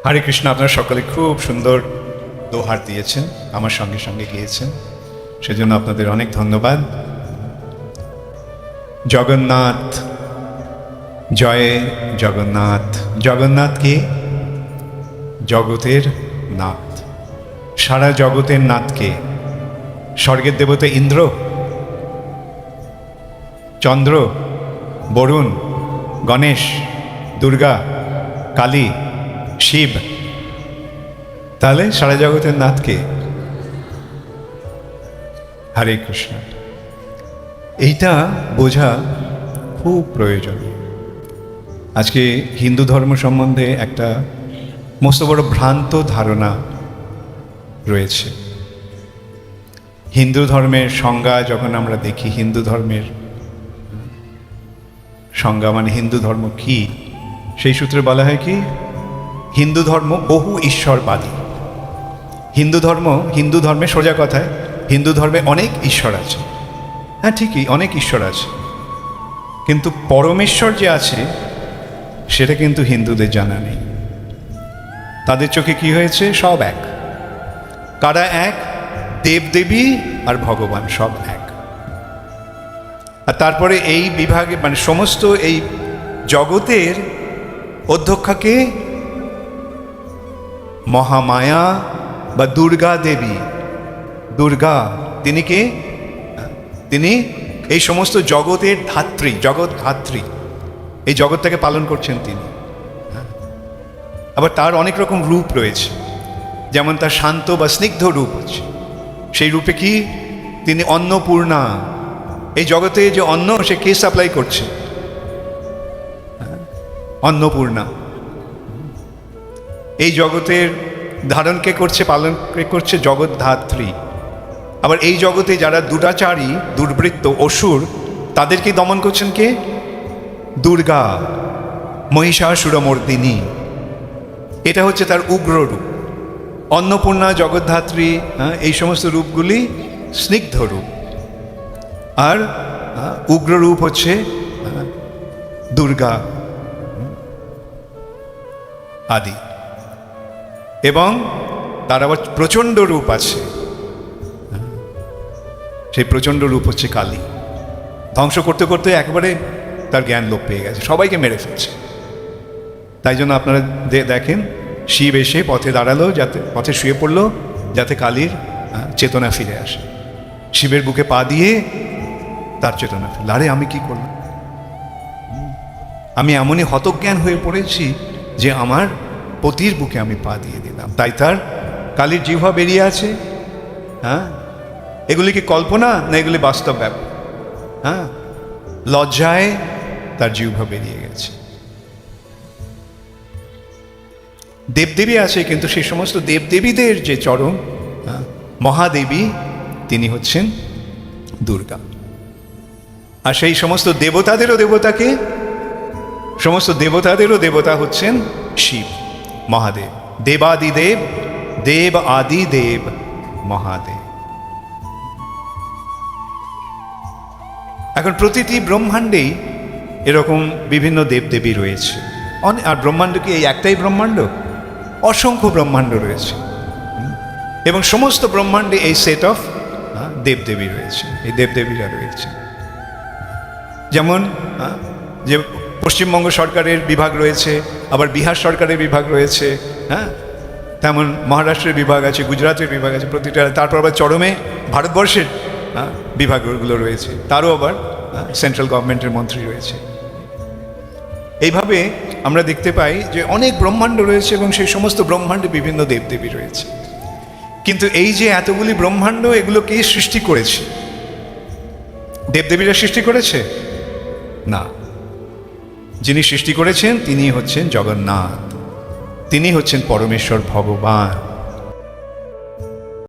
হরে কৃষ্ণ। আপনারা সকলে খুব সুন্দর দোহার দিয়েছেন, আমার সঙ্গে সঙ্গে গিয়েছেন, সেজন্য আপনাদের অনেক ধন্যবাদ। জগন্নাথ, জয় জগন্নাথ। জগন্নাথ কি? জগতের নাথ। সারা জগতের নাথকে স্বর্গের দেবতা ইন্দ্র, চন্দ্র, বরুণ, গণেশ, দুর্গা, কালী, শিব, তাহলে সারা জগতের নাথকে? হরে কৃষ্ণ। এইটা বোঝা খুব প্রয়োজনীয়। আজকে হিন্দু ধর্ম সম্বন্ধে একটা মস্ত বড় ভ্রান্ত ধারণা রয়েছে। হিন্দু ধর্মের সংজ্ঞা যখন আমরা দেখি, হিন্দু ধর্মের সংজ্ঞা মানে হিন্দু ধর্ম কি, সেই সূত্রে বলা হয় কি, হিন্দু ধর্ম বহু ঈশ্বরবাদী। হিন্দু ধর্মে সোজা কথায় হিন্দু ধর্মে অনেক ঈশ্বর আছে। হ্যাঁ, ঠিকই, অনেক ঈশ্বর আছে, কিন্তু পরমেশ্বর যে আছে সেটা কিন্তু হিন্দুদের জানা নেই। তাদের চোখে কি হয়েছে? সব এক। কারা এক? দেবদেবী আর ভগবান সব এক। আর তারপরে এই বিভাগে মানে সমস্ত এই জগতের অধ্যক্ষাকে মহামায়া বা দুর্গা দেবী। দুর্গা তিনি কে? তিনি এই সমস্ত জগতের ধাত্রী, জগৎ ধাত্রী। এই জগৎটাকে পালন করছেন তিনি। আবার তার অনেক রকম রূপ রয়েছে, যেমন তার শান্ত বা স্নিগ্ধ রূপ হচ্ছে, সেই রূপে কি তিনি অন্নপূর্ণা। এই জগতে যে অন্ন, সে কে সাপ্লাই করছে? অন্নপূর্ণা। এই জগতের ধারণ কে করছে, পালন কে করছে? জগৎ ধাত্রী। আবার এই জগতে যারা দুরাচারী, দুর্বৃত্ত, অসুর, তাদেরকে দমন করছেন কে? দুর্গা, মহিষাসুরমর্দিনী। এটা হচ্ছে তার উগ্র রূপ। অন্নপূর্ণা, জগদ্ধাত্রী, এই সমস্ত রূপগুলি স্নিগ্ধ রূপ, আর উগ্র রূপ হচ্ছে দুর্গা আদি। এবং তার আবার প্রচণ্ড রূপ আছে, সেই প্রচণ্ড রূপ হচ্ছে কালী। ধ্বংস করতে করতে একেবারে তার জ্ঞান লোপ পেয়ে গেছে, সবাইকে মেরে ফেলছে। তাই জন্য আপনারা দেখেন, শিব এসে পথে দাঁড়ালো, যাতে পথে শুয়ে পড়লো, যাতে কালীর চেতনা ফিরে আসে। শিবের বুকে পা দিয়ে তার চেতনা ফিরল। আরে আমি কি করলাম? আমি এমনই হতজ্ঞান হয়ে পড়েছি যে আমার পতির বুকে আমি পা দিয়ে দিলাম। তাই তার কালীর জিহ্বা বেরিয়ে আছে। হ্যাঁ, এগুলি কি কল্পনা না এগুলি বাস্তব ব্যাপার? হ্যাঁ, লজ্জায় তার জিহ্বা বেরিয়ে গেছে। দেবদেবী আছে, কিন্তু সেই সমস্ত দেবদেবীদের যে চরম মহাদেবী, তিনি হচ্ছেন দুর্গা। আর সেই সমস্ত দেবতাদেরও দেবতাকে, সমস্ত দেবতাদেরও দেবতা হচ্ছেন শিব, মহাদেব। দেবাদিদেব, দেব আদি দেব, মহাদেব। এখন প্রতিটি ব্রহ্মাণ্ডেই এরকম বিভিন্ন দেবদেবী রয়েছে। আর ব্রহ্মাণ্ড কি এই একটাই ব্রহ্মাণ্ড? অসংখ্য ব্রহ্মাণ্ড রয়েছে, এবং সমস্ত ব্রহ্মাণ্ডে এই সেট অফ দেবদেবী রয়েছে, এই দেবদেবীরা রয়েছে। যেমন যে পশ্চিমবঙ্গ সরকারের বিভাগ রয়েছে, আবার বিহার সরকারের বিভাগ রয়েছে, হ্যাঁ, তেমন মহারাষ্ট্রের বিভাগ আছে, গুজরাটের বিভাগ আছে, প্রতিটা। তারপর আবার চরমে ভারতবর্ষের বিভাগগুলো রয়েছে, তারও আবার সেন্ট্রাল গভর্নমেন্টের মন্ত্রী রয়েছে। এইভাবে আমরা দেখতে পাই যে অনেক ব্রহ্মাণ্ড রয়েছে, এবং সেই সমস্ত ব্রহ্মাণ্ডে বিভিন্ন দেবদেবী রয়েছে। কিন্তু এই যে এতগুলি ব্রহ্মাণ্ড, এগুলো কে সৃষ্টি করেছে? দেবদেবীরা সৃষ্টি করেছে? না। যিনি সৃষ্টি করেছেন তিনি হচ্ছেন জগন্নাথ, তিনি হচ্ছেন পরমেশ্বর ভগবান।